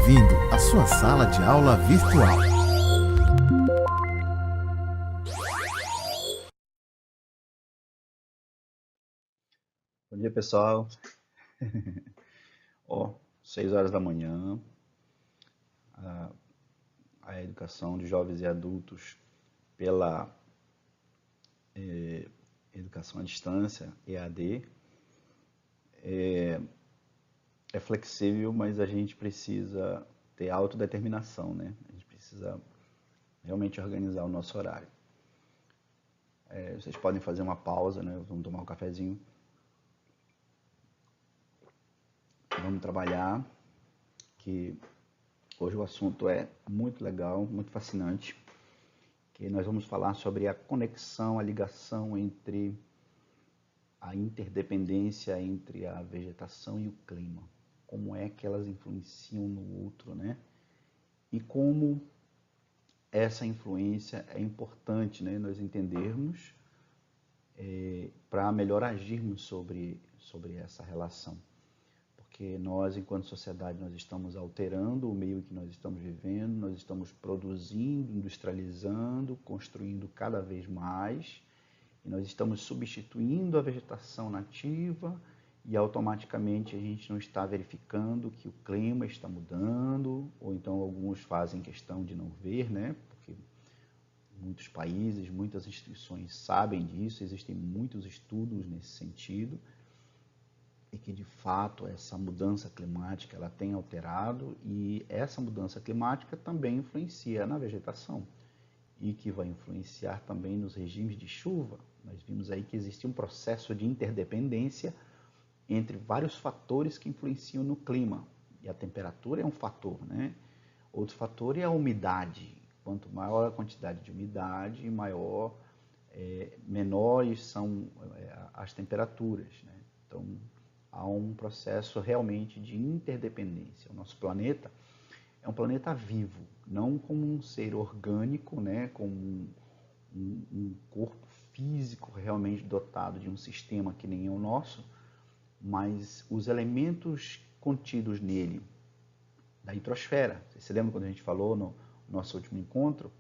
bem-vindo à sua sala de aula virtual. Bom dia, pessoal. 6 horas da manhã, a educação de jovens e adultos pela educação à distância, EAD, é flexível, mas a gente precisa ter autodeterminação, né? A gente precisa realmente organizar o nosso horário. Vocês podem fazer uma pausa, né? Vamos tomar um cafezinho. Vamos trabalhar, que hoje o assunto é muito legal, muito fascinante, que nós vamos falar sobre a conexão, a ligação entre a interdependência entre a vegetação e o clima. Como é que elas influenciam no outro, né? E como essa influência é importante, né, nós entendermos para melhor agirmos sobre essa relação. Porque nós, enquanto sociedade, nós estamos alterando o meio que nós estamos vivendo, nós estamos produzindo, industrializando, construindo cada vez mais, e nós estamos substituindo a vegetação nativa e automaticamente a gente não está verificando que o clima está mudando, ou então alguns fazem questão de não ver, né? Porque muitos países, muitas instituições sabem disso, existem muitos estudos nesse sentido, e que de fato essa mudança climática ela tem alterado, e essa mudança climática também influencia na vegetação e que vai influenciar também nos regimes de chuva. Nós vimos aí que existe um processo de interdependência entre vários fatores que influenciam no clima, e a temperatura é um fator, né? Outro fator é a umidade. Quanto maior a quantidade de umidade, menores são as temperaturas, né? Então há um processo realmente de interdependência. O nosso planeta é um planeta vivo, não como um ser orgânico, né, como um corpo físico realmente dotado de um sistema que nem é o nosso, mas os elementos contidos nele, da hidrosfera. Você se lembra quando a gente falou no nosso último encontro?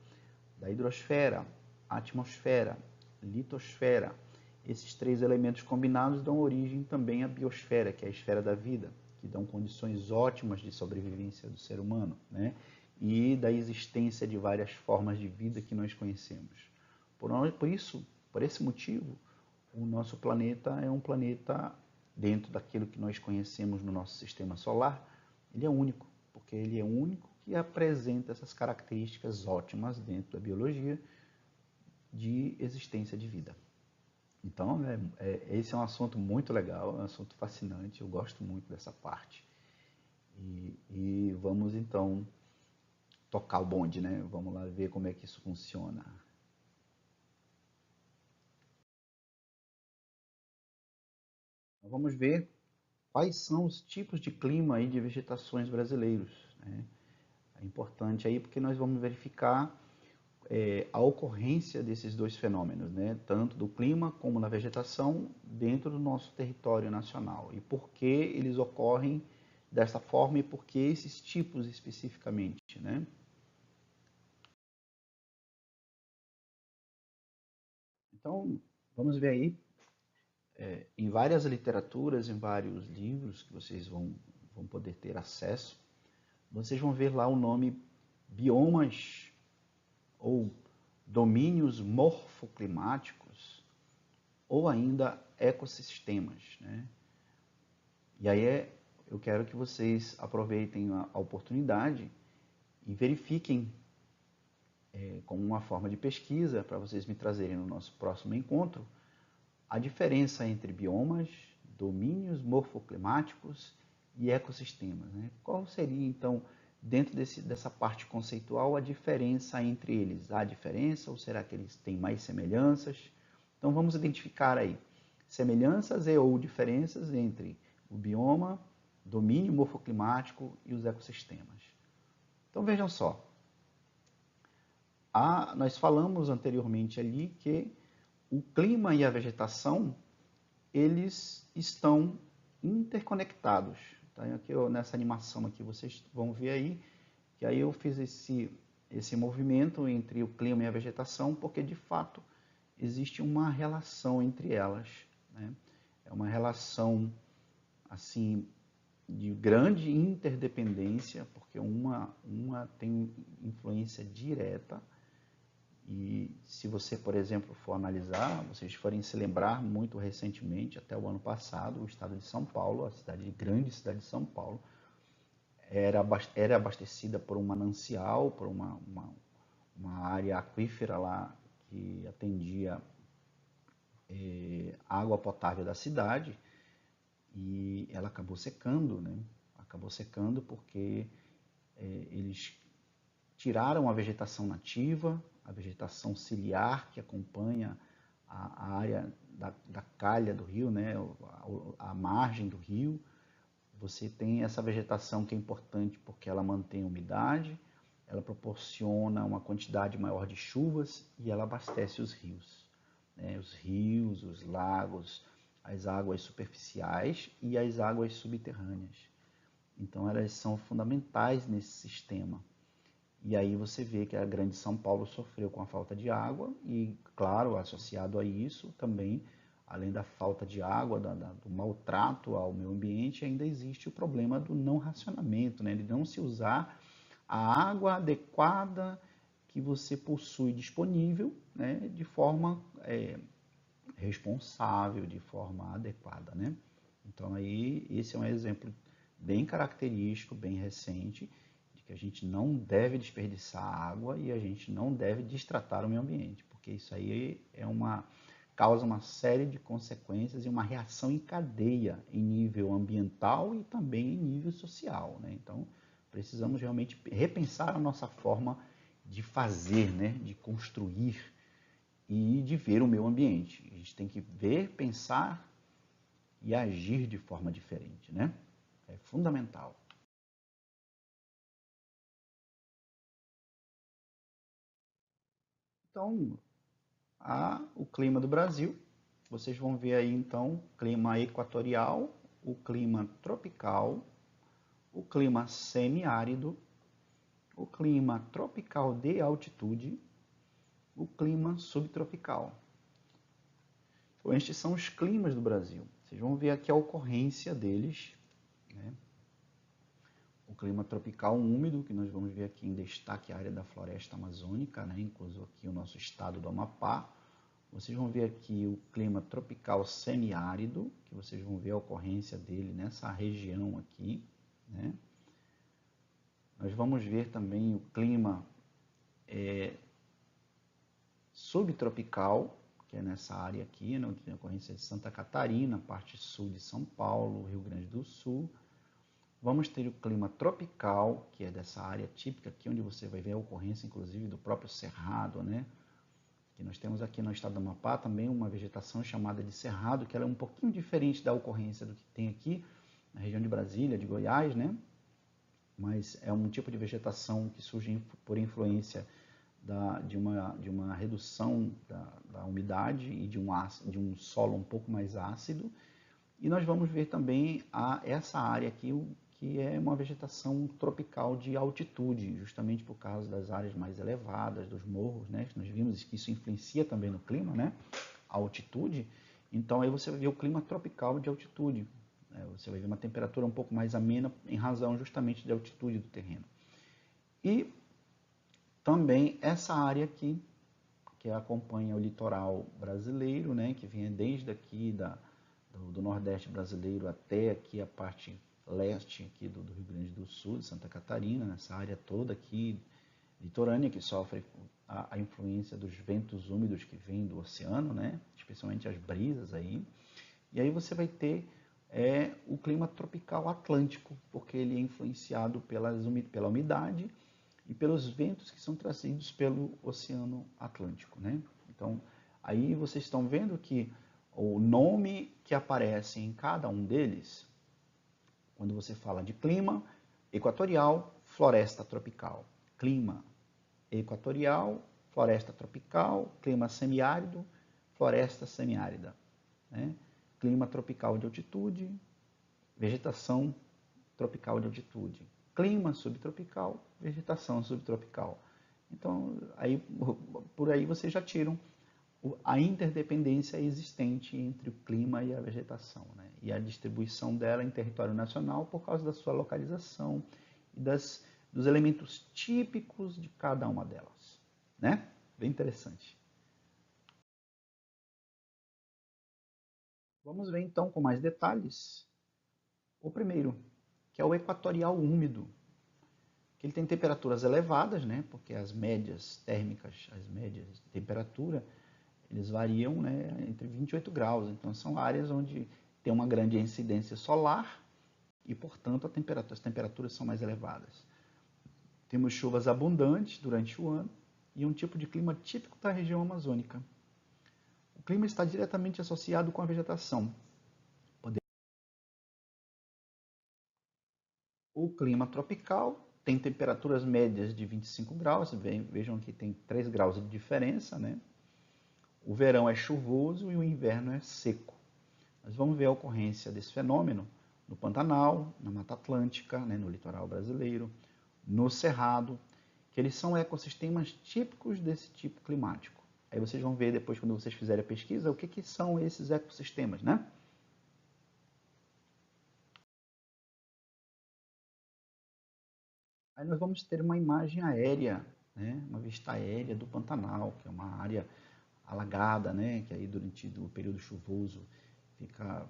Da hidrosfera, atmosfera, litosfera. Esses três elementos combinados dão origem também à biosfera, que é a esfera da vida, que dão condições ótimas de sobrevivência do ser humano, né? E da existência de várias formas de vida que nós conhecemos. Por esse motivo, o nosso planeta é um planeta, dentro daquilo que nós conhecemos no nosso sistema solar, ele é único, porque ele é único que apresenta essas características ótimas dentro da biologia de existência de vida. Então, esse é um assunto muito legal, é um assunto fascinante, eu gosto muito dessa parte. E vamos, então, tocar o bonde, né? Vamos lá ver como é que isso funciona. Então, vamos ver quais são os tipos de clima e de vegetações brasileiros, né? É importante aí porque nós vamos verificar a ocorrência desses dois fenômenos, né? Tanto do clima como da vegetação dentro do nosso território nacional. E por que eles ocorrem dessa forma e por que esses tipos especificamente, né? Então, vamos ver aí, em várias literaturas, em vários livros que vocês vão poder ter acesso, vocês vão ver lá o nome biomas ou domínios morfoclimáticos ou ainda ecossistemas, né? E aí eu quero que vocês aproveitem a oportunidade e verifiquem como uma forma de pesquisa para vocês me trazerem no nosso próximo encontro a diferença entre biomas, domínios morfoclimáticos e ecossistemas, né? Qual seria então, dentro dessa parte conceitual, a diferença entre eles? Há diferença ou será que eles têm mais semelhanças? Então vamos identificar aí semelhanças e ou diferenças entre o bioma, domínio morfoclimático e os ecossistemas. Então vejam só, nós falamos anteriormente ali que o clima e a vegetação, eles estão interconectados. Tá? Aqui, nessa animação aqui, vocês vão ver aí, que aí eu fiz esse movimento entre o clima e a vegetação, porque de fato existe uma relação entre elas, né? É uma relação assim de grande interdependência, porque uma tem influência direta. E se você, por exemplo, for analisar, vocês forem se lembrar muito recentemente, até o ano passado, o estado de São Paulo, a grande cidade de São Paulo, era abastecida por um manancial, por uma área aquífera lá que atendia a água potável da cidade, e ela acabou secando, né? Acabou secando porque eles tiraram a vegetação nativa, a vegetação ciliar que acompanha a área da calha do rio, né? A margem do rio. Você tem essa vegetação que é importante porque ela mantém a umidade, ela proporciona uma quantidade maior de chuvas e ela abastece os rios, né? Os rios, os lagos, as águas superficiais e as águas subterrâneas. Então elas são fundamentais nesse sistema. E aí você vê que a grande São Paulo sofreu com a falta de água e, claro, associado a isso também, além da falta de água, do maltrato ao meio ambiente, ainda existe o problema do não racionamento, né? De não se usar a água adequada que você possui disponível, né? De forma responsável, de forma adequada, né? Então aí esse é um exemplo bem característico, bem recente, de que a gente não deve desperdiçar água e a gente não deve destratar o meio ambiente, porque isso aí causa uma série de consequências e uma reação em cadeia em nível ambiental e também em nível social, né? Então precisamos realmente repensar a nossa forma de fazer, né? De construir e de ver o meio ambiente. A gente tem que ver, pensar e agir de forma diferente, né? É fundamental. Então, o clima do Brasil, vocês vão ver aí então clima equatorial, o clima tropical, o clima semiárido, o clima tropical de altitude, o clima subtropical. Então, estes são os climas do Brasil. Vocês vão ver aqui a ocorrência deles, né? O clima tropical úmido, que nós vamos ver aqui em destaque a área da floresta amazônica, né? Incluso aqui o nosso estado do Amapá. Vocês vão ver aqui o clima tropical semiárido, que vocês vão ver a ocorrência dele nessa região aqui, né? Nós vamos ver também o clima subtropical, que é nessa área aqui, né? Onde tem a ocorrência de Santa Catarina, parte sul de São Paulo, Rio Grande do Sul. Vamos ter o clima tropical, que é dessa área típica aqui, onde você vai ver a ocorrência, inclusive, do próprio cerrado, né? Que nós temos aqui no estado do Amapá também uma vegetação chamada de cerrado, que ela é um pouquinho diferente da ocorrência do que tem aqui na região de Brasília, de Goiás, né? Mas é um tipo de vegetação que surge por influência de uma redução da umidade e de um solo um pouco mais ácido. E nós vamos ver também essa área aqui, que é uma vegetação tropical de altitude, justamente por causa das áreas mais elevadas, dos morros, né? Nós vimos que isso influencia também no clima, né? A altitude. Então aí você vai ver o clima tropical de altitude. Né? Você vai ver uma temperatura um pouco mais amena em razão justamente da altitude do terreno. E também essa área aqui, que acompanha o litoral brasileiro, né? Que vem desde aqui do Nordeste brasileiro até aqui a parte leste aqui do Rio Grande do Sul, de Santa Catarina, nessa área toda aqui litorânea, que sofre a influência dos ventos úmidos que vêm do oceano, né? Especialmente as brisas aí. E aí você vai ter o clima tropical atlântico, porque ele é influenciado pela umidade e pelos ventos que são trazidos pelo Oceano Atlântico, né? Então, aí vocês estão vendo que o nome que aparece em cada um deles, quando você fala de clima equatorial, floresta tropical. Clima equatorial, floresta tropical, clima semiárido, floresta semiárida. Né? Clima tropical de altitude, vegetação tropical de altitude. Clima subtropical, vegetação subtropical. Então, por aí vocês já tiram a interdependência existente entre o clima e a vegetação, né? E a distribuição dela em território nacional por causa da sua localização e dos elementos típicos de cada uma delas, né? Bem interessante. Vamos ver então com mais detalhes o primeiro, que é o equatorial úmido, que ele tem temperaturas elevadas, né? Porque as médias térmicas, as médias de temperatura, eles variam, né, entre 28 graus. Então, são áreas onde tem uma grande incidência solar e, portanto, as temperaturas são mais elevadas. Temos chuvas abundantes durante o ano e um tipo de clima típico da região amazônica. O clima está diretamente associado com a vegetação. O clima tropical tem temperaturas médias de 25 graus. Vejam que tem 3 graus de diferença, né? O verão é chuvoso e o inverno é seco. Nós vamos ver a ocorrência desse fenômeno no Pantanal, na Mata Atlântica, né, no litoral brasileiro, no Cerrado, que eles são ecossistemas típicos desse tipo climático. Aí vocês vão ver depois, quando vocês fizerem a pesquisa, o que são esses ecossistemas, né? Aí nós vamos ter uma imagem aérea, né, uma vista aérea do Pantanal, que é uma área alagada, né, que aí durante o período chuvoso fica,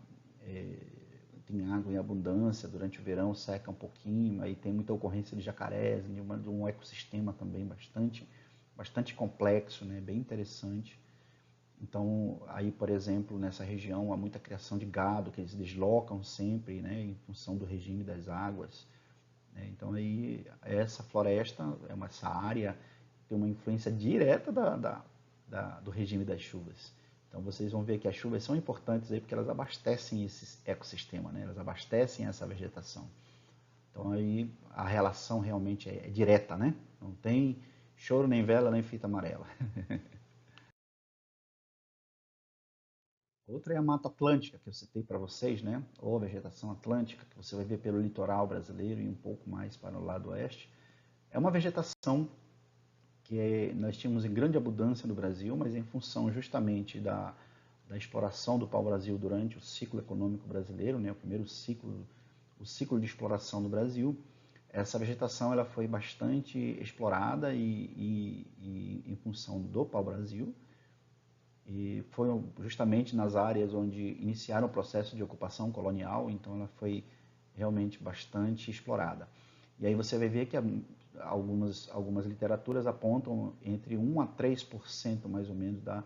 tem água em abundância, durante o verão seca um pouquinho, aí tem muita ocorrência de jacarés, de um ecossistema também bastante complexo, né, bem interessante. Então, aí, por exemplo, nessa região há muita criação de gado, que eles deslocam sempre, né, em função do regime das águas. Então, aí, essa floresta, essa área, tem uma influência direta do regime das chuvas. Então, vocês vão ver que as chuvas são importantes aí porque elas abastecem esse ecossistema, né? Elas abastecem essa vegetação. Então, aí, a relação realmente é direta, né? Não tem choro, nem vela, nem fita amarela. Outra é a Mata Atlântica, que eu citei para vocês, né? Ou a vegetação atlântica, que você vai ver pelo litoral brasileiro e um pouco mais para o lado oeste. É uma vegetação que nós tínhamos em grande abundância no Brasil, mas em função justamente da exploração do pau-brasil durante o ciclo econômico brasileiro, né? O primeiro ciclo, o ciclo de exploração do Brasil, essa vegetação ela foi bastante explorada e em função do pau-brasil, e foi justamente nas áreas onde iniciaram o processo de ocupação colonial, então ela foi realmente bastante explorada. E aí você vai ver que algumas literaturas apontam entre 1 a 3% mais ou menos da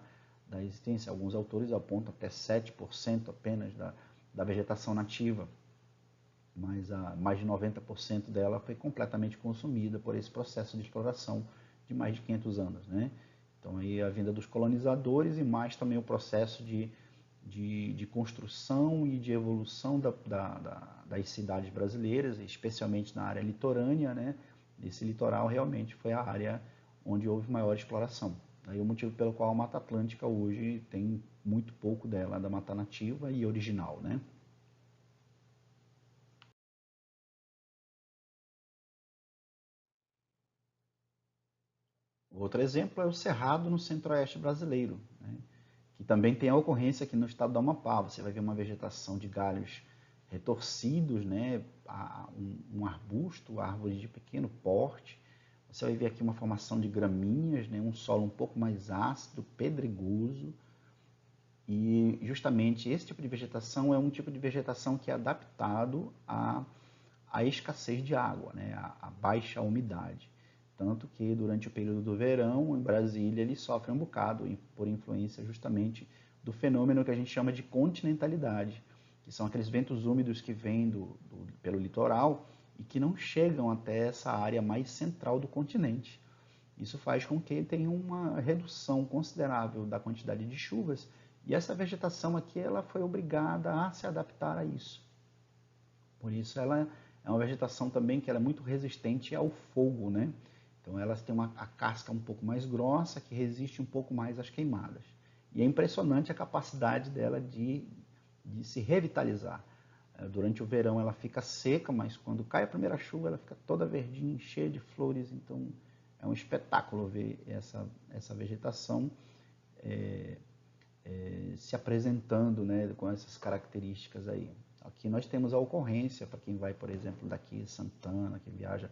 existência. Alguns autores apontam até 7% apenas da vegetação nativa, mas mais de 90% dela foi completamente consumida por esse processo de exploração de mais de 500 anos, né? Então, aí a vinda dos colonizadores e mais também o processo de construção e de evolução das cidades brasileiras, especialmente na área litorânea, né? Esse litoral realmente foi a área onde houve maior exploração. Aí o motivo pelo qual a Mata Atlântica hoje tem muito pouco dela, da mata nativa e original, né? Outro exemplo é o Cerrado no centro-oeste brasileiro, né? Que também tem a ocorrência aqui no estado do Amapá. Você vai ver uma vegetação de galhos retorcidos, né? Um arbusto, árvores de pequeno porte. Você vai ver aqui uma formação de gramíneas, né? Um solo um pouco mais ácido, pedregoso. E justamente esse tipo de vegetação é um tipo de vegetação que é adaptado à escassez de água, né? À baixa umidade. Tanto que durante o período do verão, em Brasília, ele sofre um bocado por influência justamente do fenômeno que a gente chama de continentalidade, que são aqueles ventos úmidos que vêm pelo litoral e que não chegam até essa área mais central do continente. Isso faz com que tenha uma redução considerável da quantidade de chuvas e essa vegetação aqui ela foi obrigada a se adaptar a isso. Por isso ela é uma vegetação também que ela é muito resistente ao fogo, né? Então elas têm a casca um pouco mais grossa, que resiste um pouco mais às queimadas. E é impressionante a capacidade dela de se revitalizar. Durante o verão ela fica seca, mas quando cai a primeira chuva ela fica toda verdinha, cheia de flores. Então é um espetáculo ver essa vegetação se apresentando, né, com essas características aí. Aqui nós temos a ocorrência, para quem vai, por exemplo, daqui de Santana, que viaja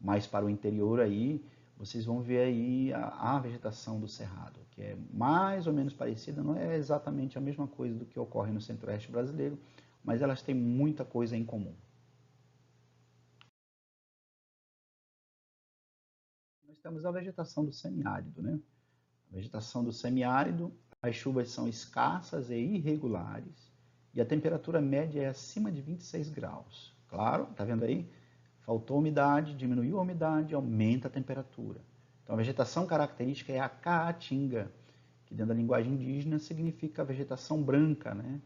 mais para o interior aí, vocês vão ver aí a vegetação do Cerrado, que é mais ou menos parecida, não é exatamente a mesma coisa do que ocorre no centro-oeste brasileiro, mas elas têm muita coisa em comum. Nós temos a vegetação do semiárido, né? A vegetação do semiárido, as chuvas são escassas e irregulares e a temperatura média é acima de 26 graus. Claro, tá vendo aí? Faltou umidade, diminuiu a umidade, aumenta a temperatura. Então a vegetação característica é a caatinga, que dentro da linguagem indígena significa vegetação branca, né?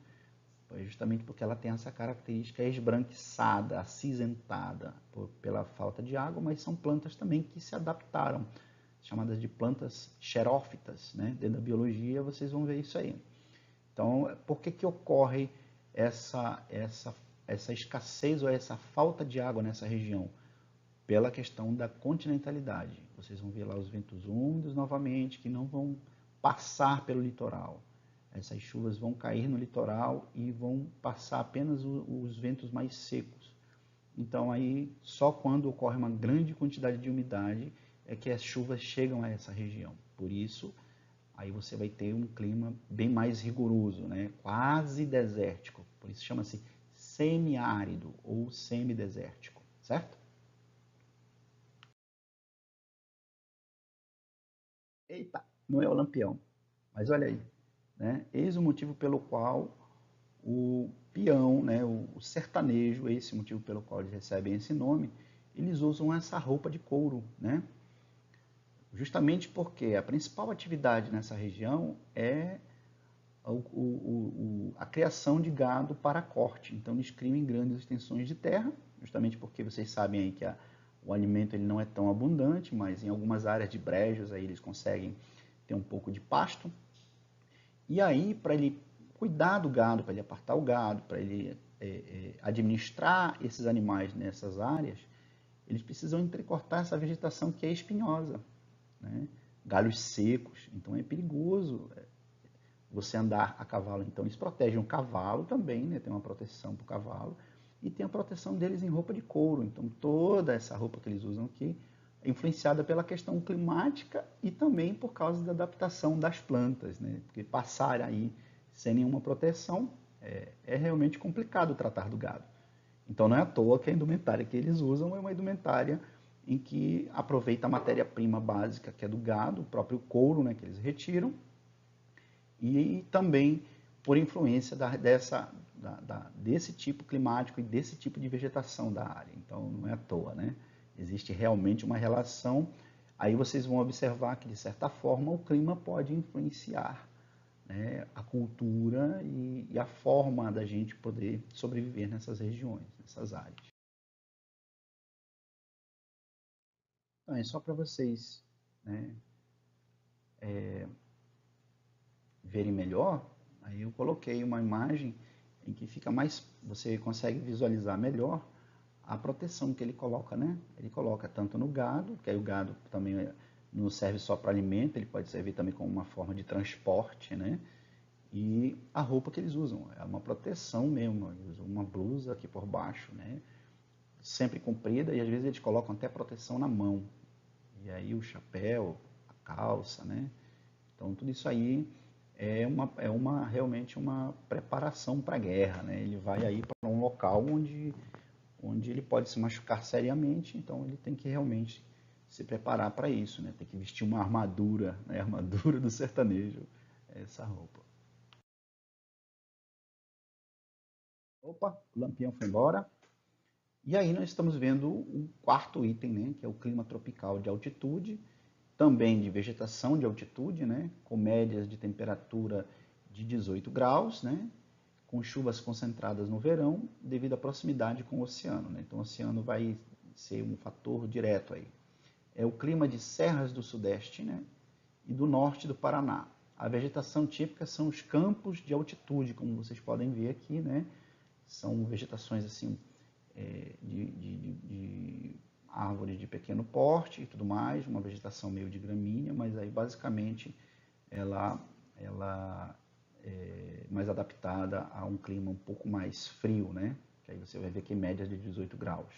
Justamente porque ela tem essa característica esbranquiçada, acinzentada pela falta de água, mas são plantas também que se adaptaram, chamadas de plantas xerófitas, né? Dentro da biologia vocês vão ver isso aí. Então, por que ocorre essa escassez ou essa falta de água nessa região? Pela questão da continentalidade. Vocês vão ver lá os ventos úmidos novamente, que não vão passar pelo litoral. Essas chuvas vão cair no litoral e vão passar apenas os ventos mais secos. Então, aí, só quando ocorre uma grande quantidade de umidade é que as chuvas chegam a essa região. Por isso, aí você vai ter um clima bem mais rigoroso, né? Quase desértico. Por isso chama-se semiárido ou semidesértico, certo? Eita, não é o lampião. Mas olha aí, né? Eis o motivo pelo qual o peão, né, o sertanejo, esse motivo pelo qual eles recebem esse nome, eles usam essa roupa de couro, né? Justamente porque a principal atividade nessa região é a criação de gado para corte. Então eles criam em grandes extensões de terra, justamente porque vocês sabem aí que o alimento ele não é tão abundante, mas em algumas áreas de brejos aí eles conseguem ter um pouco de pasto. E aí, para ele cuidar do gado, para ele apartar o gado, para ele administrar esses animais nessas áreas, eles precisam entrecortar essa vegetação que é espinhosa, né? Galhos secos, então é perigoso você andar a cavalo. Então eles protegem o cavalo também, né? Tem uma proteção para o cavalo e tem a proteção deles em roupa de couro. Então toda essa roupa que eles usam aqui é influenciada pela questão climática e também por causa da adaptação das plantas, né? Porque passar aí sem nenhuma proteção é realmente complicado tratar do gado. Então não é à toa que a indumentária que eles usam é uma indumentária em que aproveita a matéria-prima básica que é do gado, o próprio couro, né, que eles retiram, e também por influência desse tipo climático e desse tipo de vegetação da área. Então não é à toa, né? Existe realmente uma relação. Aí vocês vão observar que, de certa forma, o clima pode influenciar, né, a cultura e a forma da gente poder sobreviver nessas regiões, nessas áreas. Então, é só para vocês, né, verem melhor. Aí eu coloquei uma imagem em que fica mais, você consegue visualizar melhor a proteção que ele coloca, né? Ele coloca tanto no gado, que aí o gado também não serve só para alimento, ele pode servir também como uma forma de transporte, né? E a roupa que eles usam é uma proteção mesmo, eles usam uma blusa aqui por baixo, né? Sempre comprida, e às vezes eles colocam até proteção na mão. E aí o chapéu, a calça, né? Então tudo isso aí realmente uma preparação para a guerra, né? Ele vai aí para um local onde ele pode se machucar seriamente, então ele tem que realmente se preparar para isso, né? Tem que vestir uma armadura, né? A armadura do sertanejo, essa roupa. Opa, o lampião foi embora. E aí nós estamos vendo o quarto item, né? Que é o clima tropical de altitude, também de vegetação de altitude, né? Com médias de temperatura de 18 graus, né? Com chuvas concentradas no verão, devido à proximidade com o oceano, né? Então o oceano vai ser um fator direto aí. É o clima de serras do sudeste, né? E do norte do Paraná. A vegetação típica são os campos de altitude, como vocês podem ver aqui, né? são vegetações assim, de árvores de pequeno porte e tudo mais, uma vegetação meio de gramínea, mas aí basicamente ela é mais adaptada a um clima um pouco mais frio, né? Que aí você vai ver que média de 18 graus.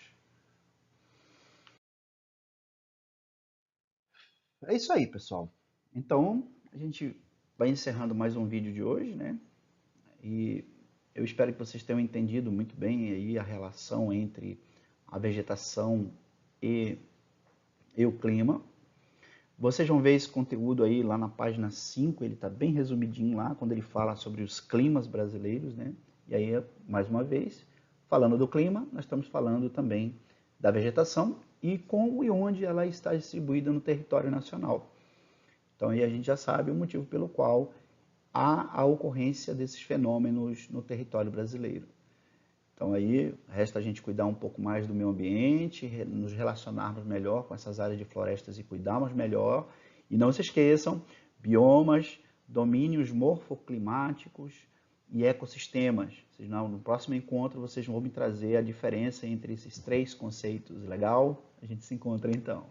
É isso aí, pessoal. Então, a gente vai encerrando mais um vídeo de hoje, né? E eu espero que vocês tenham entendido muito bem aí a relação entre a vegetação e o clima. Vocês vão ver esse conteúdo aí lá na página 5, ele está bem resumidinho lá, quando ele fala sobre os climas brasileiros, né? E aí, mais uma vez, falando do clima, nós estamos falando também da vegetação e como e onde ela está distribuída no território nacional. Então aí a gente já sabe o motivo pelo qual há a ocorrência desses fenômenos no território brasileiro. Então aí resta a gente cuidar um pouco mais do meio ambiente, nos relacionarmos melhor com essas áreas de florestas e cuidarmos melhor. E não se esqueçam, biomas, domínios morfoclimáticos e ecossistemas. Senão, no próximo encontro vocês vão me trazer a diferença entre esses três conceitos. Legal? A gente se encontra então.